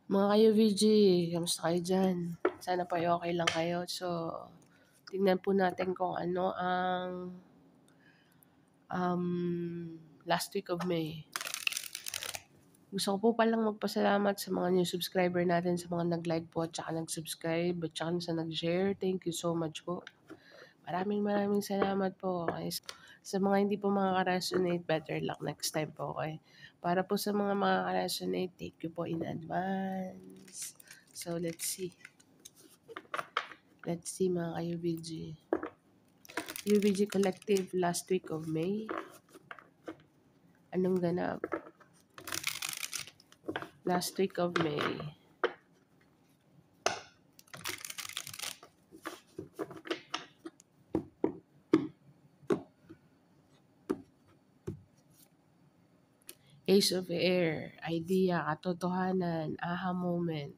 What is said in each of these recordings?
Mga kayo VG, kamusta kayo dyan? Sana po ay okay lang kayo. So, tingnan po natin kung ano ang last week of May. Gusto ko po palang magpasalamat sa mga new subscriber natin, sa mga nag-like po at saka nag-subscribe at saka sa nag-share. Thank you so much po. Maraming salamat po. Okay. Sa mga hindi po makaka-resonate, better luck next time po. Okay. Para po sa mga makaka-resonate, thank you po in advance. So, let's see. Let's see mga ka-UBG. UBG Collective last week of May. Anong ganap? Last week of May. Ace of Air, idea, katotohanan, aha moment.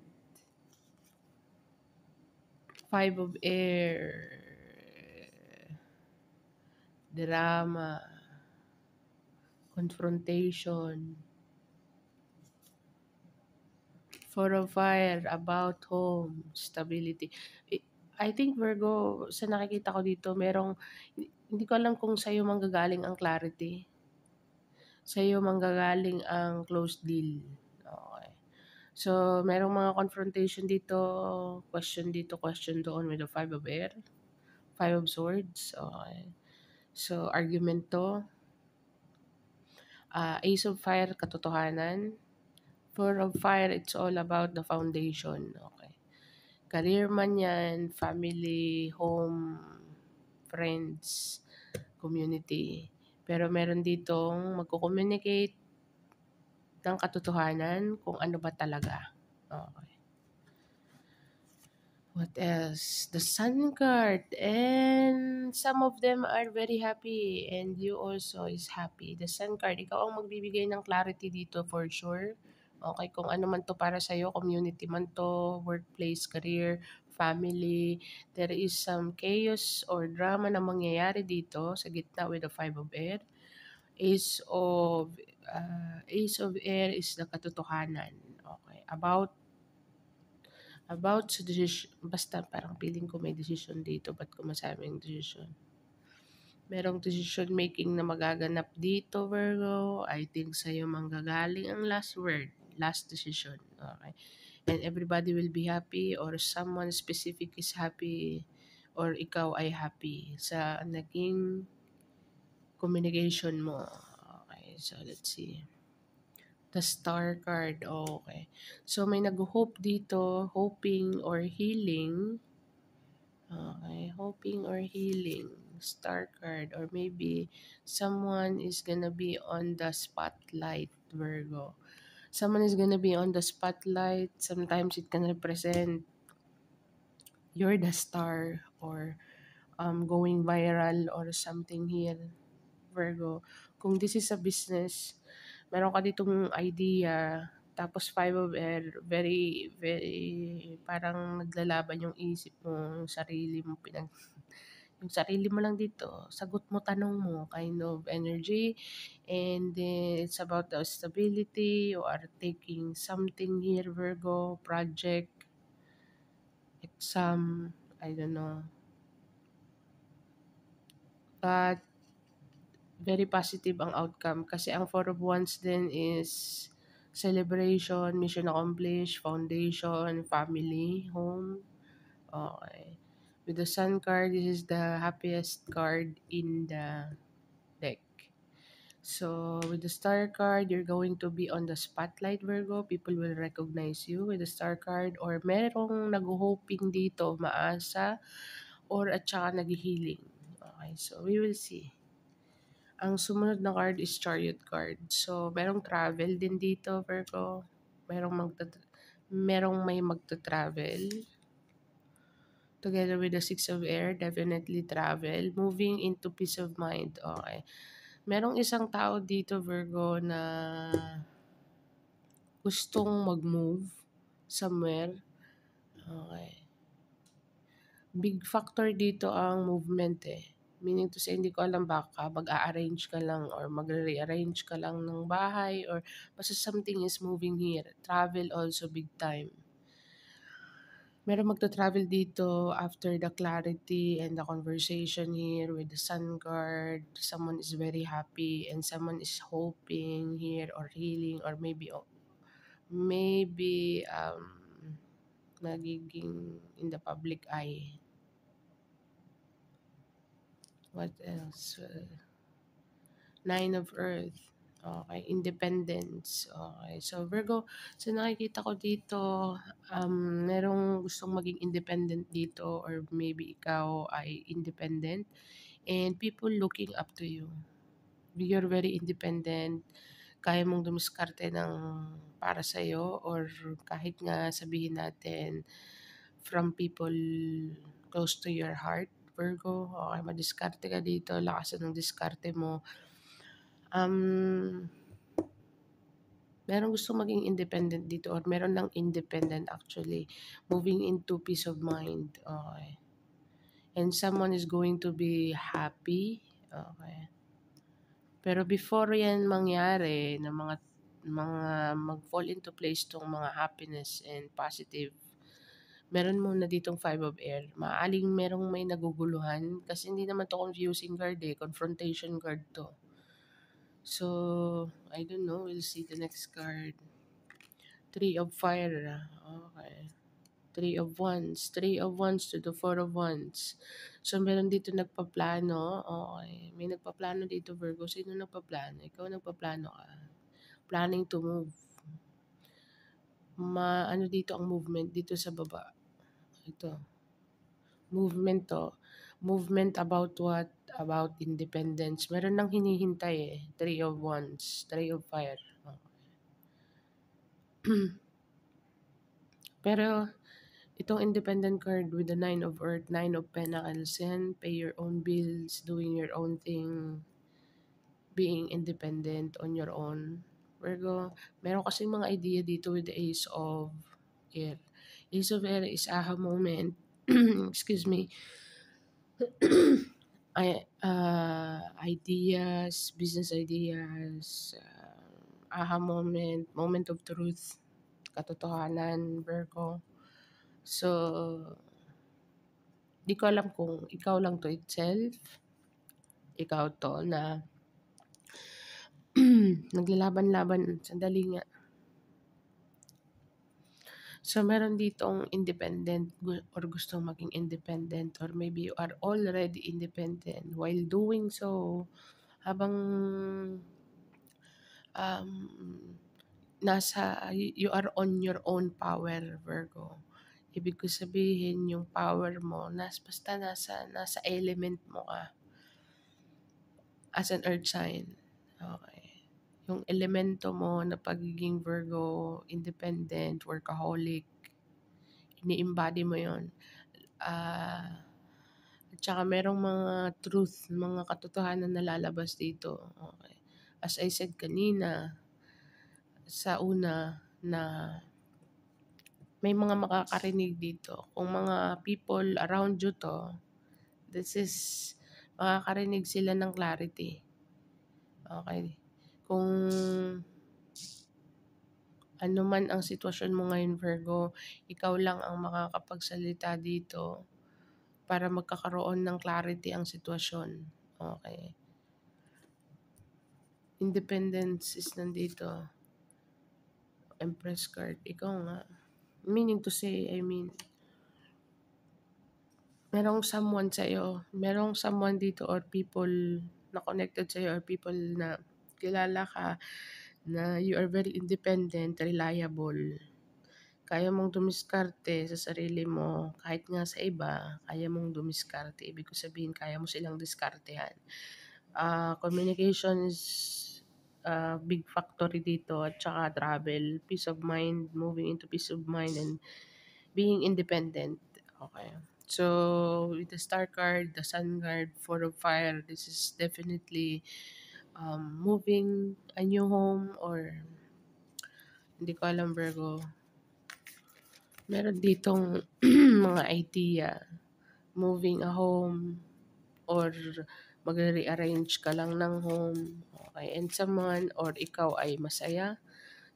Five of Air, drama, confrontation. Four of Fire, about home, stability. I think Virgo, sa nakikita ko dito, hindi ko alam kung sa'yo manggagaling ang clarity. Sa'yo manggagaling ang closed deal. Okay. So, merong mga confrontation dito, question doon with the Five of Air, Five of Swords. Okay. So, argument to. Ace of Fire, katotohanan. Four of Fire, it's all about the foundation. Okay. Career man yan, family, home, friends, community. Pero meron ditong magko-communicate ng katotohanan kung ano ba talaga. Okay. What else? The Sun card. And some of them are very happy. And you also is happy. The Sun card. Ikaw ang magbibigay ng clarity dito for sure. Okay, kung ano man to para sa'yo, community man to, workplace, career, family. There is some chaos or drama na mangyayari dito sa gitna with the Five of Air. Ace of Air is the katotohanan. Okay, about sa decision, basta parang feeling ko may decision dito, ba't ko masabing decision? Merong decision making na magaganap dito, Virgo. I think sa'yo manggagaling ang last word, last decision. Okay. And everybody will be happy or someone specific is happy or ikaw ay happy sa naging communication mo. Okay, so let's see. The Star card. Okay. So, may nag-hope dito, hoping or healing. Okay, hoping or healing. Star card. Or maybe someone is gonna be on the spotlight, Virgo. Someone is gonna be on the spotlight. Sometimes it can represent you're the star or going viral or something here, Virgo. Kung this is a business, meron ka ditong idea, tapos Five of Air, very, very, parang naglalaban yung isip mo, yung sarili mo, yung sarili mo lang dito, sagot mo, tanong mo, kind of energy, and then it's about the stability, you are taking something here, Virgo, project, exam, I don't know, but very positive ang outcome kasi ang Four of Wands din is celebration, mission accomplished, foundation, family, home. Okay. With the Sun card, this is the happiest card in the deck. So, with the Star card, you're going to be on the spotlight, Virgo. People will recognize you with the Star card or merong nag-hoping dito, maasa, or at saka nag-healing. Okay, so we will see. Ang sumunod na card is Chariot card. So, merong travel din dito, Virgo. Merong may magta-travel. Together with the Six of Air, definitely travel. Moving into peace of mind. Okay. Merong isang tao dito, Virgo, na gustong mag-move somewhere. Okay. Big factor dito ang movement eh. Meaning to say, hindi ko alam baka mag-a-arrange ka lang or magre-rearrange ka lang ng bahay or basta something is moving here. Travel also big time. Merong magta-travel dito after the clarity and the conversation here with the sun guard. Someone is very happy and someone is hoping here or healing or maybe nagiging in the public eye. What else? Nine of Earth. Okay, independence. Okay, so Virgo, so nakikita ko dito, merong gustong maging independent dito or maybe ikaw ay independent and people looking up to you. You're very independent, kaya mong dumiskarte ng para sa'yo or kahit nga sabihin natin from people close to your heart, Virgo. Okay, madiskarte ka dito, lakasan ng diskarte mo. Merong gustong maging independent dito or meron ng independent actually, moving into peace of mind. Okay. And someone is going to be happy. Okay. Pero before yan mangyari, na mga mag-fall into place tong mga happiness and positive, meron muna ditong Five of Air. Maaling merong may naguguluhan kasi hindi naman to confusing card confrontation card to. So, I don't know. We'll see the next card. Three of Fire. Okay. Three of Wands. Three of Wands to the Four of Wands. So, meron dito nagpaplano. Okay. May nagpaplano dito, Virgo. Sino nagpaplano? Ikaw nagpaplano ka. Planning to move. Ano dito ang movement dito sa baba? Ito. Movement to. Movement about what? About independence. Meron nang hinihintay Three of Wands. Three of Fire. Pero, itong independent card with the Nine of Earth, Nine of Pentacles, yan, pay your own bills, doing your own thing, being independent on your own. Virgo, meron kasi mga idea dito with the Ace of Air. Ace of Air is aha moment. Excuse me. Ideas, business ideas, aha moment, moment of truth, katotohanan, Virgo. So, di ko alam kung ikaw lang to itself, ikaw to na naglalaban-laban, sandali nga. So, meron ditong independent or gustong maging independent or maybe you are already independent. While doing so, habang you are on your own power, Virgo. Ibig ko sabihin, yung power mo, basta nasa element mo ka. As an earth sign. Okay. Yung elemento mo na pagiging Virgo, independent, workaholic, ini-embody mo yun. At saka merong mga truth, mga katotohanan na lalabas dito. Okay. As I said kanina, sa una na may mga makakarinig dito. Kung mga people around you to, makakarinig sila ng clarity. Okay. Kung ano man ang sitwasyon mo ngayon, Virgo, ikaw lang ang makakapagsalita dito para magkakaroon ng clarity ang sitwasyon. Okay. Independence is nandito. Empress card. Ikaw nga. Meaning to say, merong someone dito or people na connected sa'yo or people na kilala ka na you are very independent, reliable. Kaya mong dumiskarte sa sarili mo, kahit nga sa iba, kaya mong dumiskarte. Ibig ko sabihin, kaya mo silang diskartehan. Communication is big factor dito at saka travel, peace of mind, moving into peace of mind and being independent. Okay. So, with the star card, the sun card, four of fire, this is definitely moving a new home or hindi ko alam, Virgo. Meron ditong mga idea, moving a home or magre-rearrange ka lang ng home, okay, and someone or ikaw ay masaya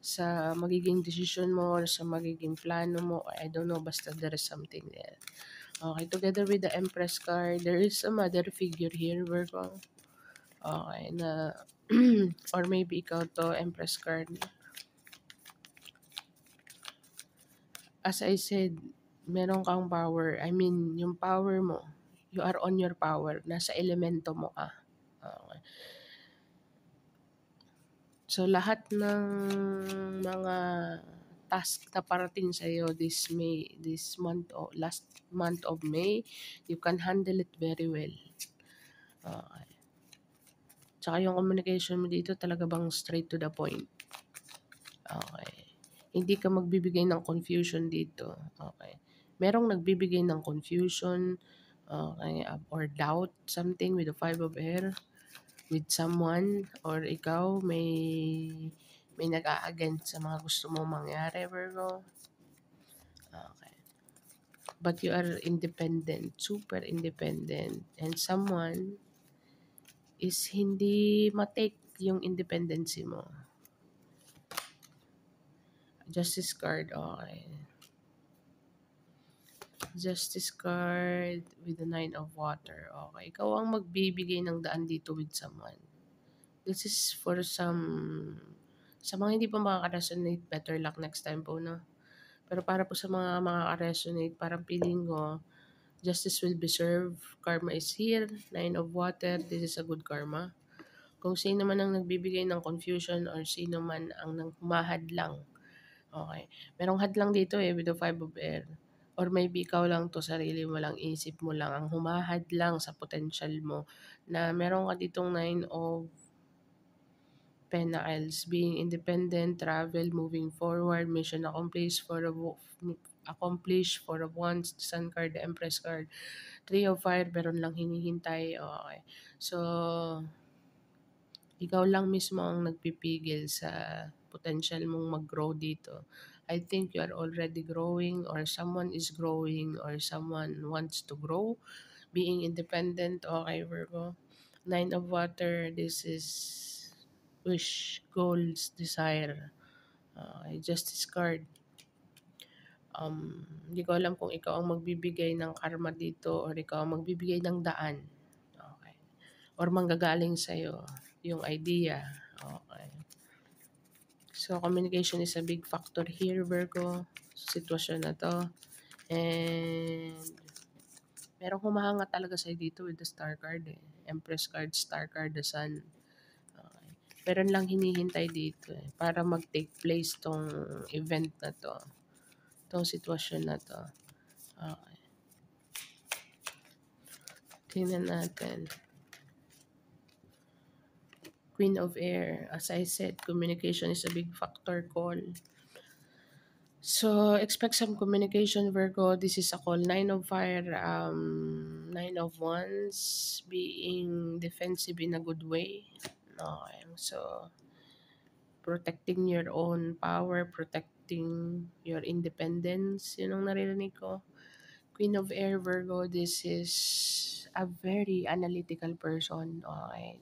sa magiging desisyon mo or sa magiging plano mo, I don't know, basta there is something there. Okay, together with the Empress card, there is a mother figure here, Virgo. Okay, na or maybe ikaw to, Empress card. As I said, meron kang power. I mean, yung power mo, you are on your power. Nasa elemento mo ka. Okay. So, lahat ng mga task na parating sa'yo this month o last month of May, you can handle it very well. Okay. Tsaka yung communication mo dito talaga bang straight to the point. Okay. Hindi ka magbibigay ng confusion dito. Okay. Merong nagbibigay ng confusion, okay, or doubt something with the Five of Air with someone, or ikaw may nag-a-against sa mga gusto mong mangyari, Virgo. Okay. But you are independent, super independent, and someone is hindi matake yung independency mo. Justice card, okay. Justice card with the Nine of Water. Okay, ikaw ang magbibigay ng daan dito with someone. This is for sa mga hindi pa makaka-resonate, better luck next time po, no? Pero para po sa mga makaka-resonate, parang feeling ko, justice will be served. Karma is here. Nine of Water, this is a good karma. Kung sino man ang nagbibigay ng confusion or sino man ang nang humahadlang. Okay. Merong hadlang dito with the Five of Air. Or maybe ikaw lang to, sarili mo lang, isip mo lang ang humahadlang sa potential mo na meron ka ditong Nine of Pentacles, being independent, travel, moving forward, mission accomplished for a once, Sun card, the Empress card, Three of Fire, meron lang hinihintay. Okay. So, ikaw lang mismo ang nagpipigil sa potential mong mag-grow dito. I think you are already growing, or someone is growing, or someone wants to grow. Being independent, okay, Virgo. Nine of Water, this is wish, goals, desire. Justice card. Hindi ko alam kung ikaw ang magbibigay ng karma dito or ikaw ang magbibigay ng daan. Okay. Or manggagaling sa'yo yung idea. Okay. So, communication is a big factor here, Virgo, sa sitwasyon na to. And, merong humahanga talaga sa'yo dito with the Star card eh. Empress card, Star card, the Sun. Okay. Meron lang hinihintay dito para mag-take place tong event na to. Tong sitwasyon na to. Okay. Tingnan natin. Queen of Air. As I said, communication is a big factor, call. So, expect some communication, Virgo. This is a call. Nine of Fire, Nine of Wands, being defensive in a good way. Okay. So, protecting your own power, protecting your independence. Yun ang naririnig ko. Queen of Air, Virgo, this is a very analytical person. Okay.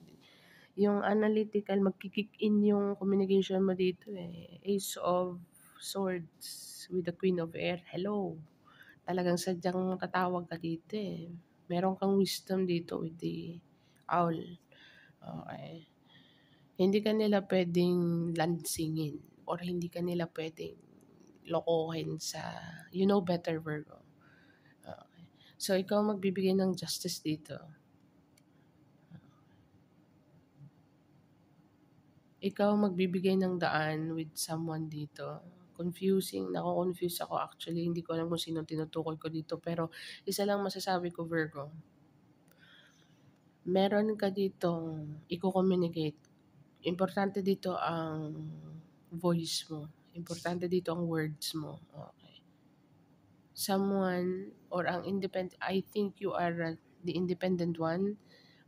Yung analytical, magkikick in yung communication mo dito eh. Ace of Swords with the Queen of Air. Hello. Talagang sadyang tatawag ka dito eh. Meron kang wisdom dito with the owl. Okay. Hindi ka nila pwedeng lansingin or hindi ka nila pwedeng lokohin sa you know better, Virgo. Okay. So, ikaw magbibigay ng justice dito. Ikaw magbibigay ng daan with someone dito. Confusing, nako-confuse ako actually, hindi ko alam kung sino tinutukoy ko dito, pero isa lang masasabi ko, Virgo. Meron ka ditong i-communicate. Importante dito ang voice mo. Importante dito ang words mo. Okay. Someone or ang independent, I think you are the independent one,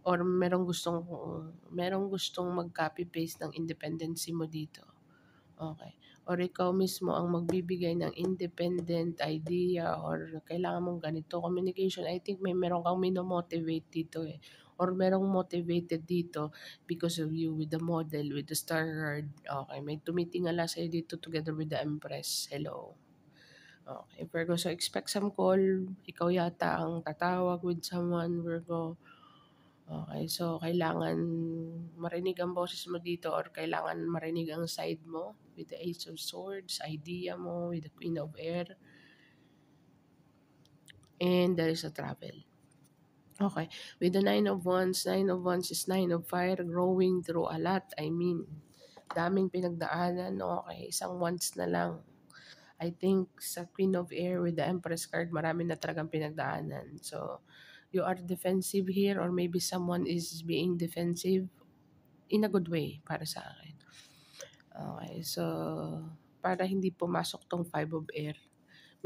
or merong gustong mag-copy paste ng independency mo dito. Okay. or ikaw mismo ang magbibigay ng independent idea or kailangan mong ganito communication. I think meron kang mino-motivate dito eh, or merong motivated dito because of you with the model, with the star card. Okay, may tumitingala sa'yo dito together with the Empress. Hello. Okay, Virgo. So, expect some call. Ikaw yata ang tatawag with someone, Virgo. Okay, so kailangan marinig ang boses mo dito or kailangan marinig ang side mo with the Ace of Swords, idea mo with the Queen of Air, and there is a travel. Okay, with the Nine of Wands is Nine of Fire, growing through a lot. I mean, daming pinagdaanan. Okay, isang wands na lang. I think sa Queen of Air with the Empress card, marami na talagang pinagdaanan. So, you are defensive here or maybe someone is being defensive in a good way para sa akin. Okay, so para hindi pumasok tong Five of Air.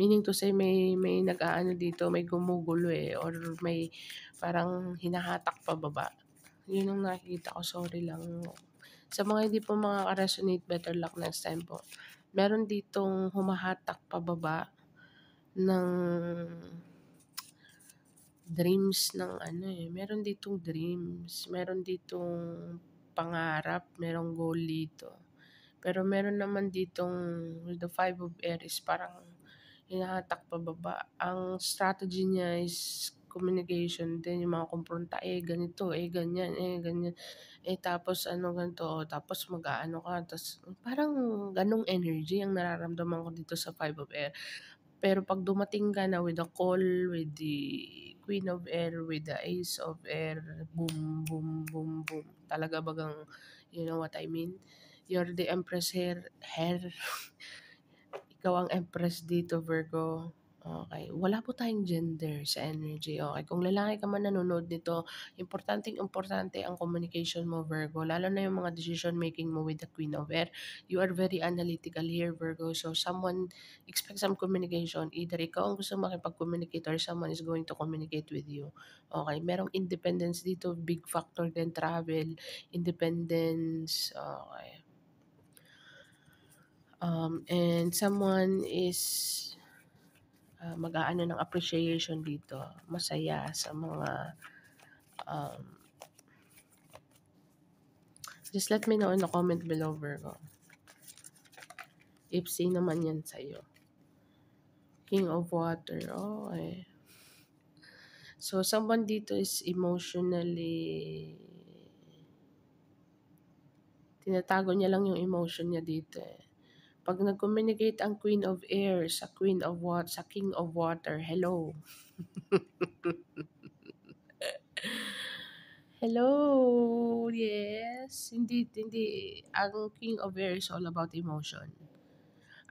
Meaning to say may nag-aano dito, may gumugulo eh or may parang hinahatak pababa. Yun ang nakikita ko, sorry lang. Sa mga hindi po makaka-resonate, better luck next time po. Meron ditong humahatak pababa ng dreams ng ano eh. Meron ditong dreams, meron ditong pangarap, merong goal dito. Pero meron naman ditong with the Five of Air is parang hinahatak pababa. Ang strategy niya is communication din, yung mga kumpronta, ganito, ganyan, ganyan. Tapos ano ganito, tapos mag-aano ka, tapos parang ganong energy ang nararamdaman ko dito sa Five of Air. Pero pag dumating ka na with the call, with the Queen of Air, with the Ace of Air, boom, boom, boom, boom. Talaga bagang, you know what I mean? You're the Empress hair. Ikaw ang Empress dito, Virgo. Okay. Wala po tayong gender sa energy. Okay. Kung lalaki ka man nanonood nito, importante ang communication mo, Virgo. Lalo na yung mga decision making mo with the Queen of Air. You are very analytical here, Virgo. So, someone expect some communication. Either ikaw ang gusto makipag-communicate or someone is going to communicate with you. Okay. Merong independence dito. Big factor din, travel, independence. Okay. And someone is mag-aano ng appreciation dito. Masaya sa mga just let me know in the comment below, Virgo. If sino man yan sa'yo. King of Water. Okay. So, someone dito is emotionally tinatago niya lang yung emotion niya dito eh. Pag nag-communicate ang Queen of Air sa Queen of Water, sa King of Water, hello. Hello, yes. Hindi. Ang King of Air is all about emotion.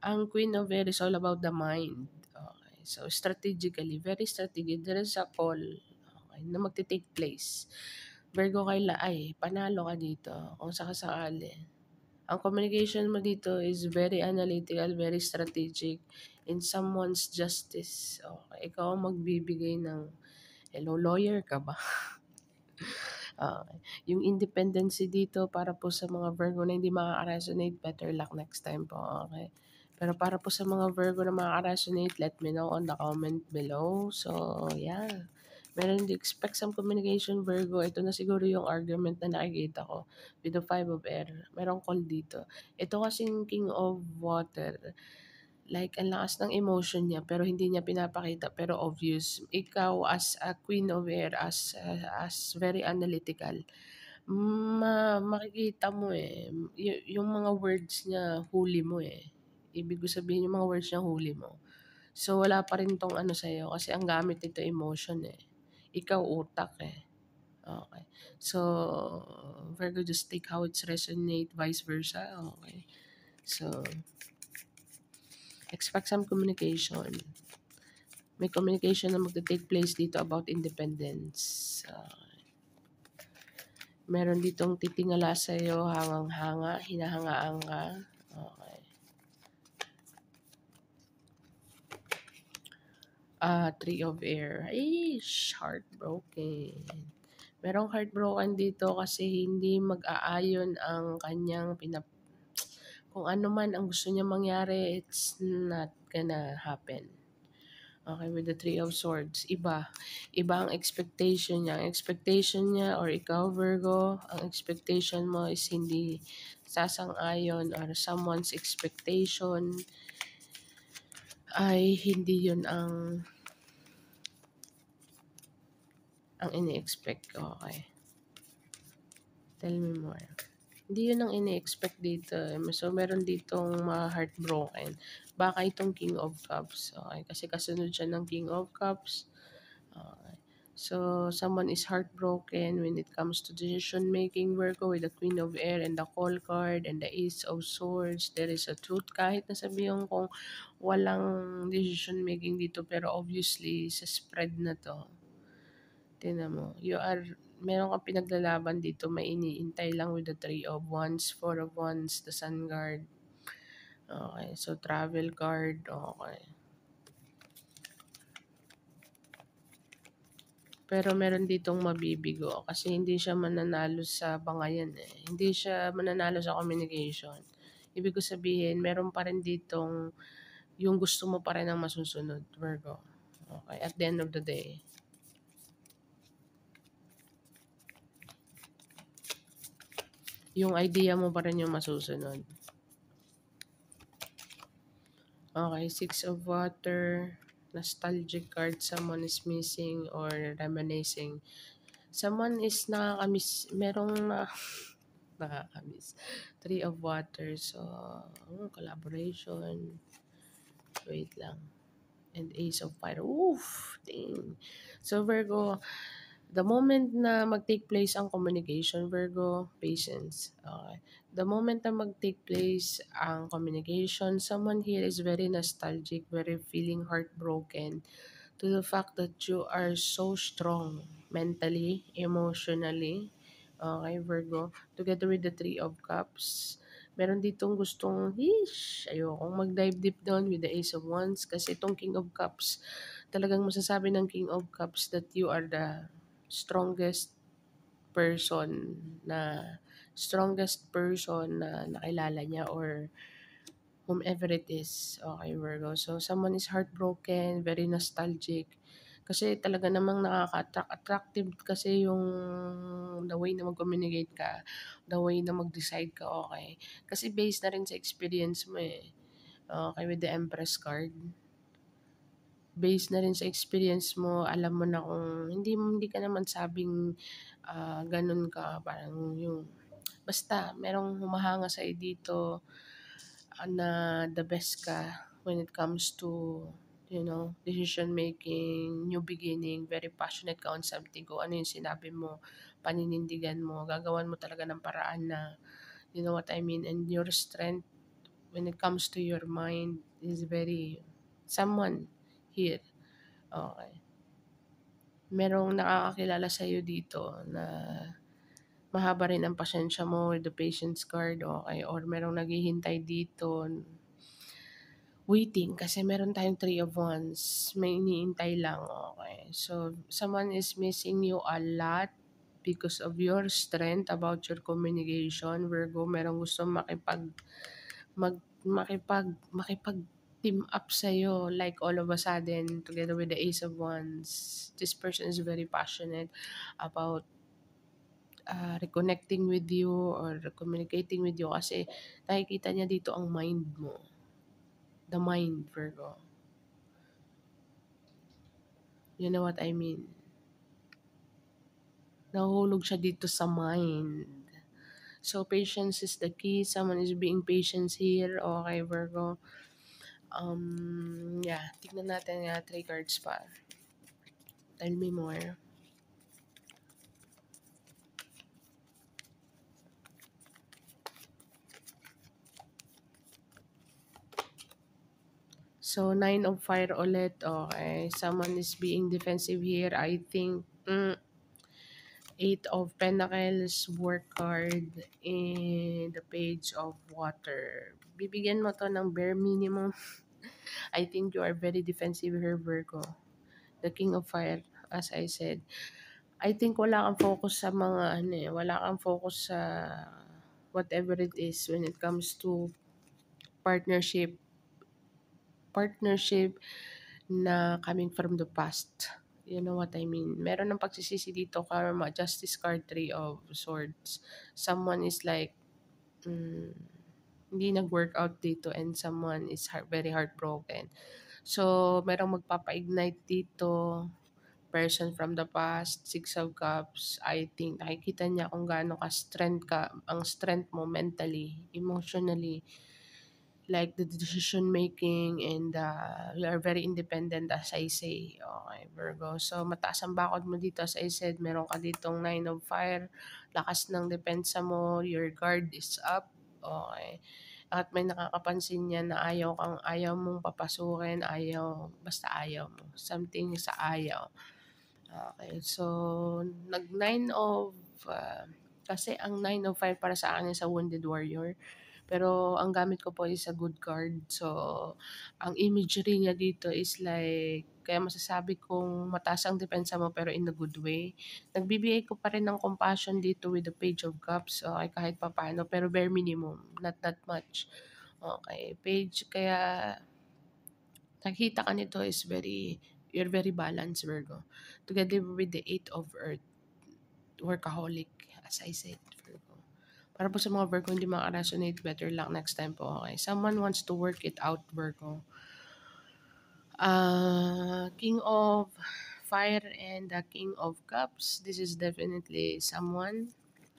Ang Queen of Air is all about the mind. Okay. So, strategically, very strategic. There is a call na magte-take place. Virgo panalo ka dito kung sakasakali. Ang communication mo dito is very analytical, very strategic in someone's justice. Okay. Ikaw ang magbibigay ng, hello, lawyer ka ba? Yung independency dito para po sa mga Virgo na hindi makaka-resonate, better luck next time po, okay? Pero para po sa mga Virgo na makaka-resonate, let me know on the comment below. So, yeah. Meron expect some communication, Virgo. Ito na siguro yung argument na nakikita ko with the Five of Air. Merong call dito. Ito kasing King of Water. Like, ang lakas ng emotion niya pero hindi niya pinapakita pero obvious. Ikaw as a Queen of Air, as very analytical, makikita mo eh, yung mga words niya huli mo eh. Ibig ko sabihin yung mga words niya huli mo. So, wala pa rin tong ano sa'yo kasi ang gamit nito emotion eh. Ikaw utak eh. Okay. So, Virgo, just take how it's resonate, vice versa. Okay. So, expect some communication. May communication na magte-take place dito about independence. Meron ditong titingala sa'yo, hangang-hanga, hinahangaan ka. Okay. Three of Air. Heartbroken. Merong heartbroken dito kasi hindi mag-aayon ang kanyang Kung ano man ang gusto niya mangyari, it's not gonna happen. Okay, with the Three of Swords, iba. Iba ang expectation niya. Ang expectation niya, or ikaw, Virgo, ang expectation mo is hindi sasang-ayon, or someone's expectation ay hindi yun ang ini-expect ko. Okay. Tell me more. Hindi yun ang ini-expect dito. So, meron ditong mga heartbroken. Baka itong King of Cups. Okay. Kasi kasunod siya ng King of Cups. Okay. So, someone is heartbroken when it comes to decision making, Virgo, with the Queen of Air and the Call card and the Ace of Swords. There is a truth. Kahit na sabihin kong walang decision making dito, pero obviously, sa spread na to, tingnan mo, meron kang pinaglalaban dito, may iniintay lang with the Three of Wands, Four of Wands, the Sun card. Okay, so travel card, okay. Pero meron ditong mabibigo kasi hindi siya mananalo sa bangayan eh. Hindi siya mananalo sa communication. Ibig ko sabihin, meron pa rin ditong yung gusto mo pa rin ang masusunod, Virgo. Okay, at the end of the day. Yung idea mo pa rin yung masusunod. Okay, Six of Water, nostalgic card, someone is missing or reminiscing. Someone is nakakamiss, merong nakakamiss. Three of Water, so collaboration. Wait lang. And Ace of Fire. Oof! Dang. So Virgo, the moment na mag-take place ang communication, Virgo, patience. Okay. The moment na mag-take place ang communication, someone here is very nostalgic, very feeling heartbroken to the fact that you are so strong mentally, emotionally. Okay, Virgo. Together with the Three of Cups. Meron ditong gustong, ayokong mag-dive deep down with the Ace of Wands kasi itong King of Cups, talagang masasabi ng King of Cups that you are the strongest person na nakilala niya or whomever it is. Okay, Virgo. So, someone is heartbroken, very nostalgic. Kasi talaga namang nakaka-attract. Attractive kasi yung the way na mag-communicate ka, the way na mag-decide ka, okay. Kasi based na rin sa experience mo eh. Okay, with the Empress card. Based na rin sa experience mo, alam mo na kung hindi ka naman sabing ganun ka, parang yung basta merong humahanga sa'yo dito na the best ka when it comes to decision making, new beginning, very passionate ka on something. Kung ano yung sinabi mo, paninindigan mo, gagawan mo talaga ng paraan na, you know what I mean, and your strength when it comes to your mind is very, someone here, okay. Merong nakakakilala sa'yo dito na mahaba rin ang pasensya mo with the patience card, okay, or merong naghihintay dito waiting kasi meron tayong Three of Wands. May iniintay lang, okay. So, someone is missing you a lot because of your strength about your communication. Virgo, merong gusto makipag team up sa'yo like all of a sudden together with the Ace of Wands. This person is very passionate about reconnecting with you or communicating with you kasi nakikita niya dito ang mind mo. The mind, Virgo. You know what I mean? Nahuhulog siya dito sa mind. So, patience is the key. Someone is being patient here. Okay, Virgo. Yeah. Tignan natin nga 3 cards pa. Tell me more. So, 9 of Fire ulit. Okay. Someone is being defensive here. I think, 8 of Pentacles, work card, and the Page of Water. Bibigyan mo to ng bare minimum. I think you are very defensive here, Virgo. The King of Fire, as I said. I think wala kang focus sa mga wala kang focus sa whatever it is when it comes to partnership na coming from the past. You know what I mean? Meron ng pagsisisi dito, karma, justice card, 3 of swords. Someone is like, mm, hindi nag-workout dito and someone is very heartbroken. So, merong magpapa-ignite dito, person from the past, 6 of Cups. I think nakikita niya kung gaano ang strength mo mentally, emotionally, like the decision making, and you are very independent, as I say. Okay, Virgo. So, mataas ang bakod mo dito. As I said, meron ka ditong 9 of Fire. Lakas ng depensa mo. Your guard is up. Okay. At may nakakapansin niya na ayaw mong papasukin, basta ayaw mo. Something sa ayaw. Okay, so kasi ang 9 of Fire para sa akin is a wounded warrior. Pero ang gamit ko po is a good card. So, ang imagery niya dito is like, kaya masasabi kong mataas ang depensa mo pero in a good way. Nagbibigay ko pa rin ng compassion dito with the Page of Cups. Okay, kahit papaano, pero bare minimum, not that much. Okay, page, kaya nakita ka nito is you're very balanced, Virgo. Together with the 8 of Earth, workaholic, as I said, Virgo. Para po sa mga Virgo hindi maka-resonate, better luck next time po, okay? Someone wants to work it out, Virgo. King of Fire and the King of Cups. This is definitely someone.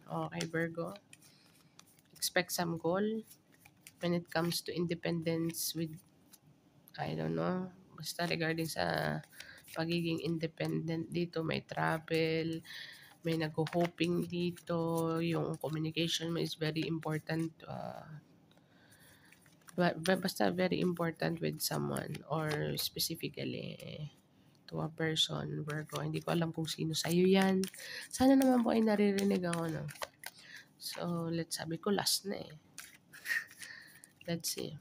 Okay, Virgo. Expect some goal when it comes to independence with, I don't know, basta regarding sa pagiging independent dito, may travel, may nag-hoping dito, yung communication mo is very important. Basta very important with someone or specifically to a person, Virgo. Hindi ko alam kung sino sa'yo yan. Sana naman po ay naririnig ako, no? So, sabi ko last na eh. Let's see.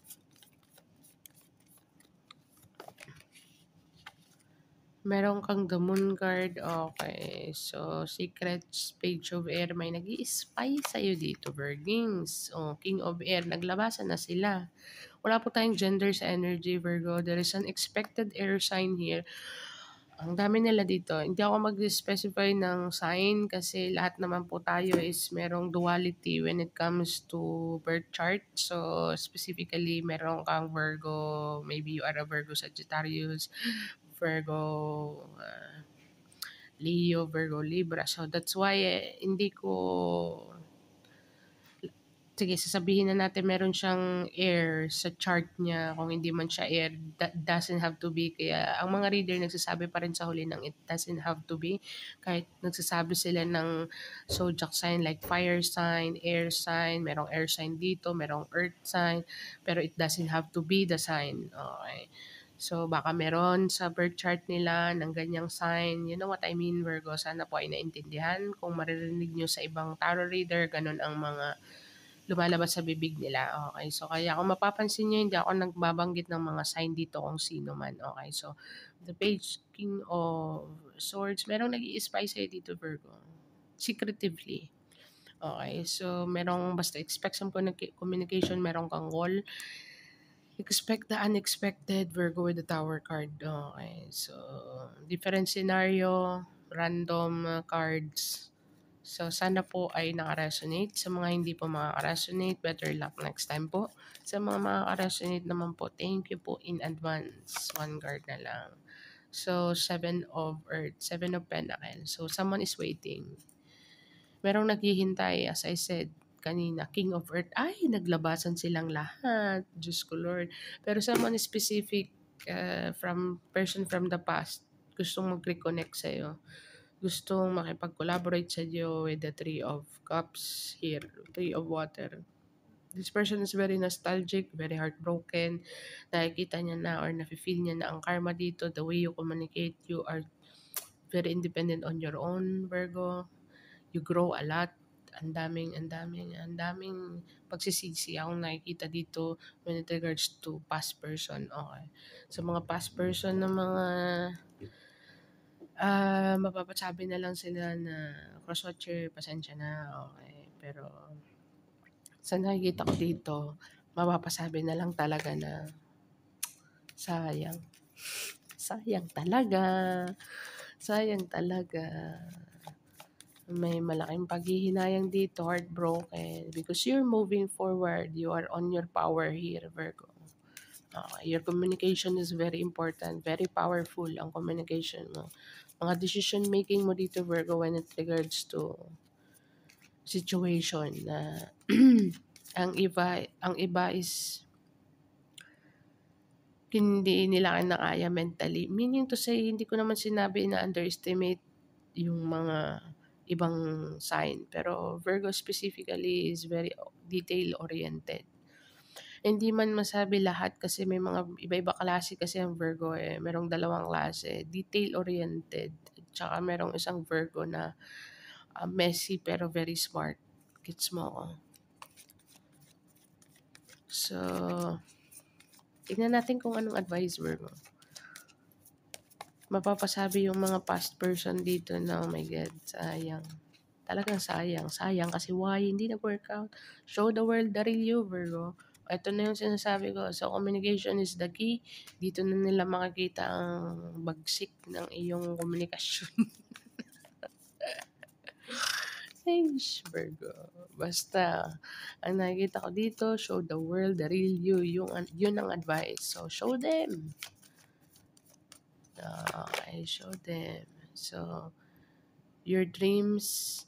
Meron kang the Moon card. Okay. So, Secrets, Page of Air. May nag-i-spy sa'yo dito, Virgings. Oh, King of Air. Naglabasan na sila. Wala po tayong gender sa energy, Virgo. There is an expected air sign here. Ang dami nila dito. Hindi ako mag-specify ng sign kasi lahat naman po tayo is merong duality when it comes to birth chart. So, specifically, meron kang Virgo. Maybe you are a Virgo Sagittarius, Virgo Leo, Virgo Libra. So, that's why hindi ko, sige, sasabihin na natin meron siyang air sa chart niya. Kung hindi man siya air, that doesn't have to be. Kaya ang mga reader nagsasabi pa rin sa huli ng it doesn't have to be. Kahit nagsasabi sila ng zodiac sign like fire sign, air sign, merong air sign dito, merong earth sign, pero it doesn't have to be the sign. Okay. So, baka meron sa birth chart nila ng ganyang sign. You know what I mean, Virgo? Sana po ay naintindihan. Kung maririnig nyo sa ibang tarot reader, ganun ang mga lumalabas sa bibig nila. Okay, so kaya kung mapapansin niyo, hindi ako nagbabanggit ng mga sign dito kung sino man. Okay, so the Page, King of Swords, merong nag-i-spy sa'yo dito, Virgo. Secretively. Okay, so merong basta expect some communication, merong kang goal. Expect the unexpected, Virgo, with the Tower card. Okay, so different scenario, random cards. So, sana po ay naka-resonate. Sa mga hindi po makaka-resonate, better luck next time po. Sa mga makaka-resonate naman po, thank you po in advance. One card na lang. So, 7 of Earth, 7 of Pentacles. So, someone is waiting. Merong naghihintay, as I said kanina, King of Earth. Ay, naglabasan silang lahat. Diyos ko Lord. Pero someone is specific person from the past. Gustong mag-reconnect sa'yo, gustong makipag-collaborate sa iyo with the 3 of Cups here, 3 of Water. This person is very nostalgic, very heartbroken. Nakikita niya na or nafe-feel niya na ang karma dito, the way you communicate, you are very independent on your own, Virgo. You grow a lot. Ang daming pagsisisi akong nakikita dito when it regards to past person. Okay. Sa mga past person na mga mapapasabi na lang sila na cross-watcher, pasensya na, okay. Pero sa nakikita ko dito, mapapasabi na lang talaga na sayang. Sayang talaga. Sayang talaga. May malaking paghihinayang dito, heartbroken. Because you're moving forward. You are on your power here, Virgo. Your communication is very important. Very powerful ang communication mo. Mga decision making mo dito, Virgo, when it regards to situation na ang iba is hindi nila kinakaya mentally. Meaning to say, hindi ko naman sinabi na underestimate yung mga ibang sign. Pero Virgo specifically is very detail-oriented. Hindi man masabi lahat kasi may mga iba-iba klase kasi ang Virgo eh. Merong dalawang klase. Detail-oriented. Tsaka merong isang Virgo na messy pero very smart. Gets mo ako? So, tingnan natin kung anong advice, Virgo. Mapapasabi yung mga past person dito na, oh my God, sayang. Talagang sayang. Sayang kasi why hindi nag-workout? Show the world the real you, Virgo. Ito na yung sinasabi ko. So, communication is the key. Dito na nila makikita ang bagsik ng iyong komunikasyon. Eish, Virgo. Basta, ang nakikita ko dito, show the world the real you. Yun ang advice. So, show them. Okay, show them. So, your dreams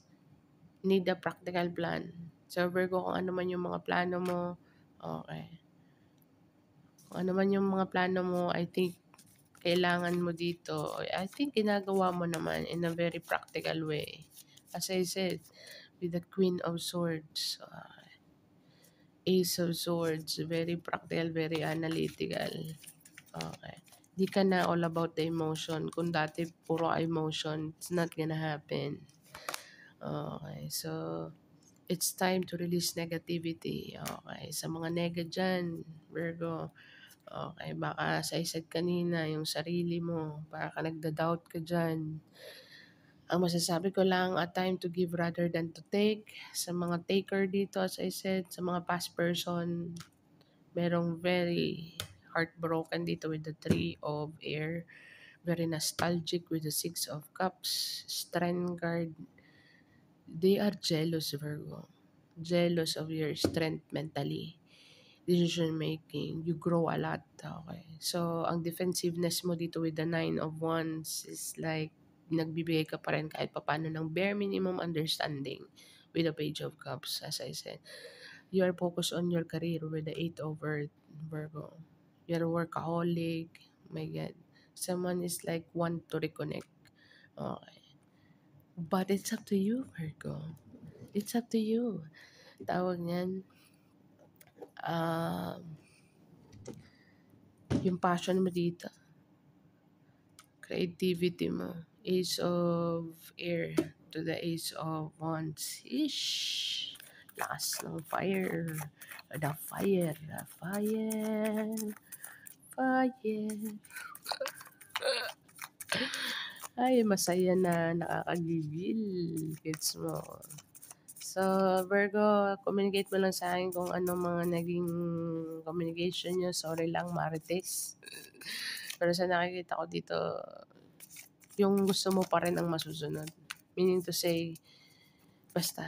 need a practical plan. So, Virgo, kung ano man yung mga plano mo, okay. Kung ano man yung mga plano mo, I think, kailangan mo dito. I think, ginagawa mo naman in a very practical way. As I said, with the Queen of Swords, Ace of Swords, very practical, very analytical. Okay. Di ka na all about the emotion. Kung dati puro emotion, it's not gonna happen. Okay, so it's time to release negativity. Okay, sa mga nega dyan, Virgo. Okay, baka sa isad kanina, yung sarili mo, baka nagda-doubt ka dyan. Ang masasabi ko lang, a time to give rather than to take. Sa mga taker dito, as I said, sa mga past person, merong very heartbroken dito with the 3 of air. Very nostalgic with the 6 of cups. Strength card. They are jealous, Virgo. Jealous of your strength mentally. Decision making. You grow a lot. Okay. So, ang defensiveness mo dito with the 9 of wands is like, nagbibigay ka pa rin kahit papano ng bare minimum understanding with the page of cups, as I said. You are focused on your career with the 8 of earth, Virgo. You're a workaholic. My God. Someone is like want to reconnect. Okay. But it's up to you, Virgo. It's up to you. Tawag niyan, yung passion mo dito. Creativity mo. Ace of air to the ace of wands. Ish! Lakas ng fire. The fire. The fire. Fire. Ay, masaya na, nakakagigil. Gets mo. So, Virgo, communicate mo lang sa akin kung ano mga naging communication nyo. Sorry lang, Marites. Pero sa nakikita ko dito, yung gusto mo pa rin ang masusunod. Meaning to say, basta,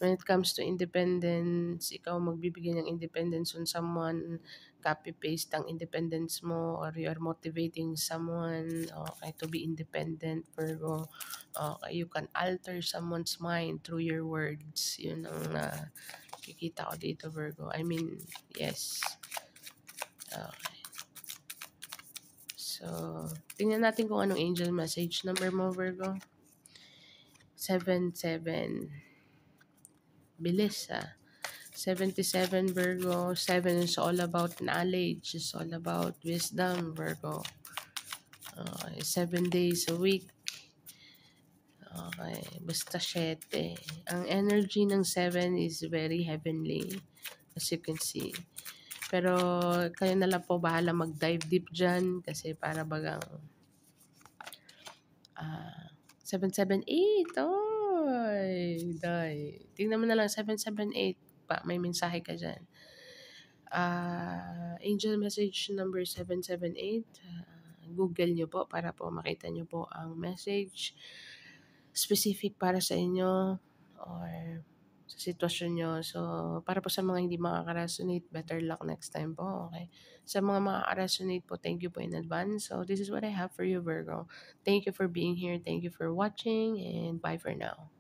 when it comes to independence, ikaw magbibigay ng independence on someone, copy-paste ang independence mo, or you are motivating someone, okay, to be independent, Virgo. Okay, you can alter someone's mind through your words. Yun ang nakikita ko dito, Virgo. I mean, yes. Okay. So, tingnan natin kung anong angel message number mo, Virgo. 77. Bilis, 77, Virgo. 7 is all about knowledge. It's all about wisdom, Virgo. 7 days a week. Okay, basta 7. Ang energy ng 7 is very heavenly, as you can see. Pero kayo na lang po bahala mag-dive deep dyan kasi para bagang 778. Oy, day. Tingnan mo na lang 778 pa, may mensahe ka dyan. Angel message number 778. Google nyo po para po makita nyo po ang message specific para sa inyo or sa sitwasyon nyo. So, para po sa mga hindi makaka-resonate, better luck next time po, okay? Sa mga makaka-resonate po, thank you po in advance. So, this is what I have for you, Virgo. Thank you for being here. Thank you for watching, and bye for now.